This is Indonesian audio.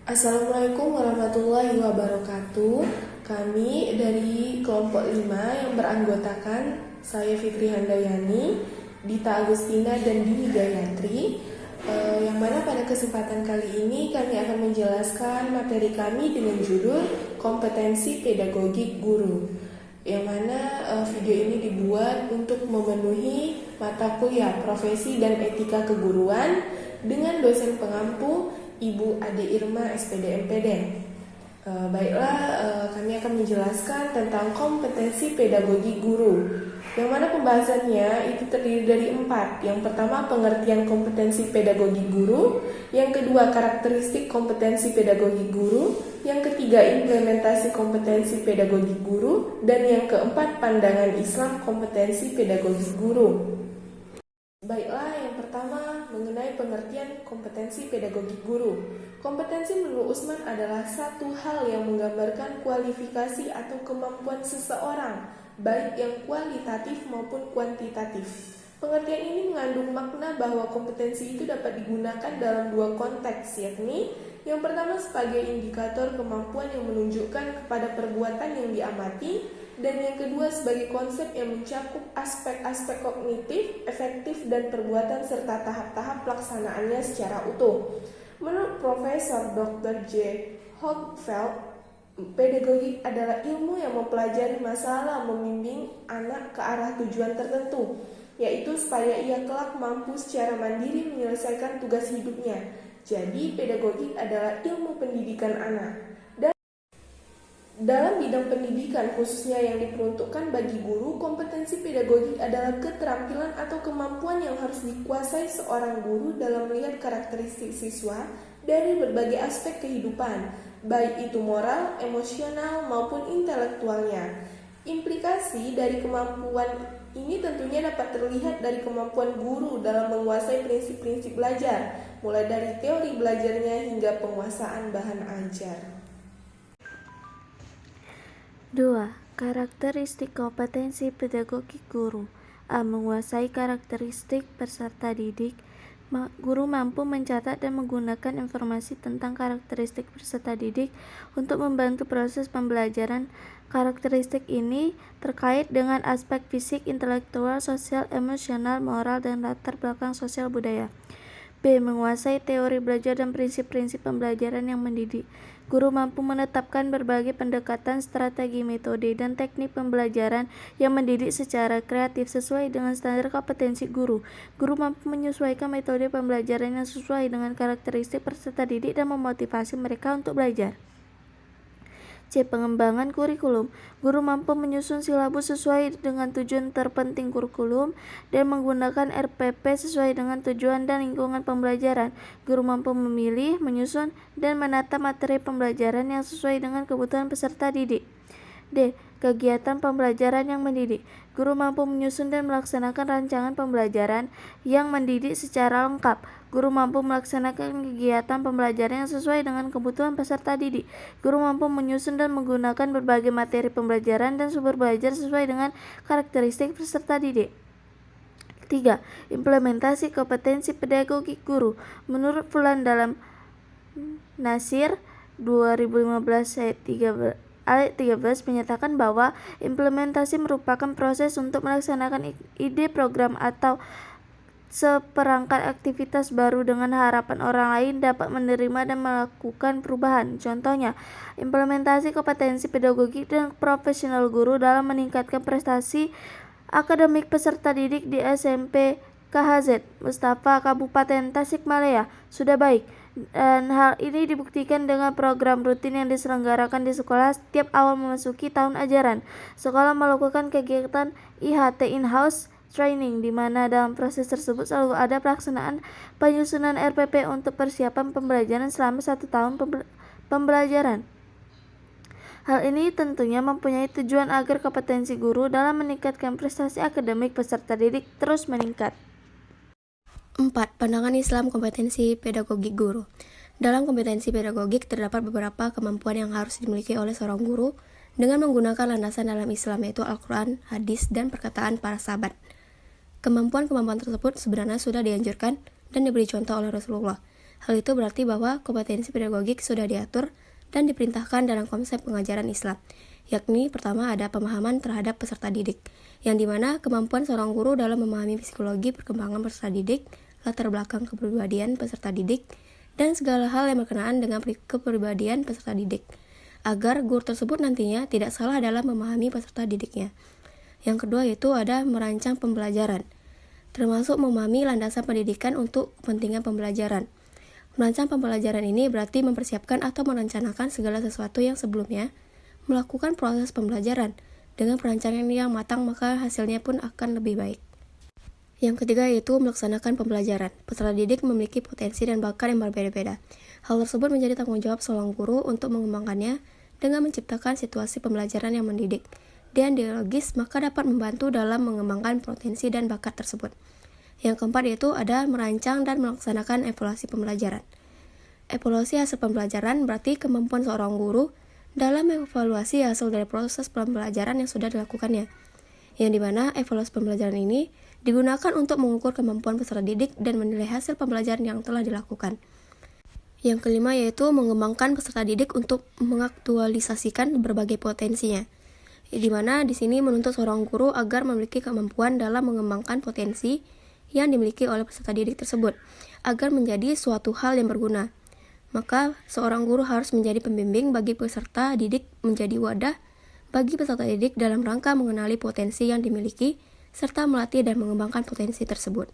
Assalamualaikum warahmatullahi wabarakatuh. Kami dari kelompok 5 yang beranggotakan saya Fitri Handayani, Dita Agustina dan Dini Gayatri. Yang mana pada kesempatan kali ini kami akan menjelaskan materi kami dengan judul Kompetensi Pedagogik Guru. Yang mana video ini dibuat untuk memenuhi mata kuliah Profesi dan Etika Keguruan dengan dosen pengampu Ibu Ade Irma SPD MPD. Kami akan menjelaskan tentang kompetensi pedagogi guru, yang mana pembahasannya itu terdiri dari 4. Yang pertama, pengertian kompetensi pedagogi guru. Yang kedua, karakteristik kompetensi pedagogi guru. Yang ketiga, implementasi kompetensi pedagogi guru. Dan yang keempat, pandangan Islam kompetensi pedagogi guru. Yang pertama mengenai pengertian kompetensi pedagogi guru. Kompetensi menurut Usman adalah satu hal yang menggambarkan kualifikasi atau kemampuan seseorang, baik yang kualitatif maupun kuantitatif. Pengertian ini mengandung makna bahwa kompetensi itu dapat digunakan dalam dua konteks, yakni yang pertama sebagai indikator kemampuan yang menunjukkan kepada perbuatan yang diamati, dan yang kedua sebagai konsep yang mencakup aspek-aspek kognitif, efektif, dan perbuatan serta tahap-tahap pelaksanaannya secara utuh. Menurut Profesor Dr. J. Hogfeld, pedagogi adalah ilmu yang mempelajari masalah membimbing anak ke arah tujuan tertentu, yaitu supaya ia kelak mampu secara mandiri menyelesaikan tugas hidupnya. Jadi, pedagogi adalah ilmu pendidikan anak. Dalam bidang pendidikan khususnya yang diperuntukkan bagi guru, kompetensi pedagogik adalah keterampilan atau kemampuan yang harus dikuasai seorang guru dalam melihat karakteristik siswa dari berbagai aspek kehidupan, baik itu moral, emosional, maupun intelektualnya. Implikasi dari kemampuan ini tentunya dapat terlihat dari kemampuan guru dalam menguasai prinsip-prinsip belajar, mulai dari teori belajarnya hingga penguasaan bahan ajar. 2. Karakteristik kompetensi pedagogik guru. A. Menguasai karakteristik peserta didik. Guru mampu mencatat dan menggunakan informasi tentang karakteristik peserta didik untuk membantu proses pembelajaran. Karakteristik ini terkait dengan aspek fisik, intelektual, sosial, emosional, moral, dan latar belakang sosial budaya. B. Menguasai teori belajar dan prinsip-prinsip pembelajaran yang mendidik. Guru mampu menetapkan berbagai pendekatan, strategi, metode, dan teknik pembelajaran yang mendidik secara kreatif sesuai dengan standar kompetensi guru. Guru mampu menyesuaikan metode pembelajaran yang sesuai dengan karakteristik peserta didik dan memotivasi mereka untuk belajar. C. Pengembangan kurikulum. Guru mampu menyusun silabus sesuai dengan tujuan terpenting kurikulum dan menggunakan RPP sesuai dengan tujuan dan lingkungan pembelajaran. Guru mampu memilih, menyusun, dan menata materi pembelajaran yang sesuai dengan kebutuhan peserta didik. D. Kegiatan pembelajaran yang mendidik. Guru mampu menyusun dan melaksanakan rancangan pembelajaran yang mendidik secara lengkap. Guru mampu melaksanakan kegiatan pembelajaran yang sesuai dengan kebutuhan peserta didik. Guru mampu menyusun dan menggunakan berbagai materi pembelajaran dan sumber belajar sesuai dengan karakteristik peserta didik. 3. Implementasi kompetensi pedagogik guru. Menurut Fulan dalam Nasir 2015 ayat 13 menyatakan bahwa implementasi merupakan proses untuk melaksanakan ide, program, atau seperangkat aktivitas baru dengan harapan orang lain dapat menerima dan melakukan perubahan. Contohnya, implementasi kompetensi pedagogik dan profesional guru dalam meningkatkan prestasi akademik peserta didik di SMP KHZ Mustafa Kabupaten Tasikmalaya sudah baik, dan hal ini dibuktikan dengan program rutin yang diselenggarakan di sekolah setiap awal memasuki tahun ajaran. Sekolah melakukan kegiatan IHT in-house training, di mana dalam proses tersebut selalu ada pelaksanaan penyusunan RPP untuk persiapan pembelajaran selama 1 tahun pembelajaran. Hal ini tentunya mempunyai tujuan agar kompetensi guru dalam meningkatkan prestasi akademik peserta didik terus meningkat. 4. Pandangan Islam kompetensi pedagogik guru. Dalam kompetensi pedagogik terdapat beberapa kemampuan yang harus dimiliki oleh seorang guru dengan menggunakan landasan dalam Islam, yaitu Al-Quran, hadis, dan perkataan para sahabat. Kemampuan-kemampuan tersebut sebenarnya sudah dianjurkan dan diberi contoh oleh Rasulullah. Hal itu berarti bahwa kompetensi pedagogik sudah diatur dan diperintahkan dalam konsep pengajaran Islam, yakni pertama ada pemahaman terhadap peserta didik, yang dimana kemampuan seorang guru dalam memahami psikologi perkembangan peserta didik, latar belakang kepribadian peserta didik, dan segala hal yang berkenaan dengan kepribadian peserta didik, agar guru tersebut nantinya tidak salah dalam memahami peserta didiknya. Yang kedua yaitu ada merancang pembelajaran, termasuk memahami landasan pendidikan untuk kepentingan pembelajaran. Merancang pembelajaran ini berarti mempersiapkan atau merencanakan segala sesuatu yang sebelumnya melakukan proses pembelajaran. Dengan perancangan yang matang, maka hasilnya pun akan lebih baik. Yang ketiga yaitu melaksanakan pembelajaran. Peserta didik memiliki potensi dan bakat yang berbeda-beda. Hal tersebut menjadi tanggung jawab seorang guru untuk mengembangkannya dengan menciptakan situasi pembelajaran yang mendidik dan dialogis, maka dapat membantu dalam mengembangkan potensi dan bakat tersebut. Yang keempat yaitu ada merancang dan melaksanakan evaluasi pembelajaran. Evaluasi hasil pembelajaran berarti kemampuan seorang guru dalam mengevaluasi hasil dari proses pembelajaran yang sudah dilakukannya, yang dimana evaluasi pembelajaran ini digunakan untuk mengukur kemampuan peserta didik dan menilai hasil pembelajaran yang telah dilakukan. Yang kelima yaitu mengembangkan peserta didik untuk mengaktualisasikan berbagai potensinya, di mana di sini menuntut seorang guru agar memiliki kemampuan dalam mengembangkan potensi yang dimiliki oleh peserta didik tersebut agar menjadi suatu hal yang berguna. Maka seorang guru harus menjadi pembimbing bagi peserta didik, menjadi wadah bagi peserta didik dalam rangka mengenali potensi yang dimiliki serta melatih dan mengembangkan potensi tersebut.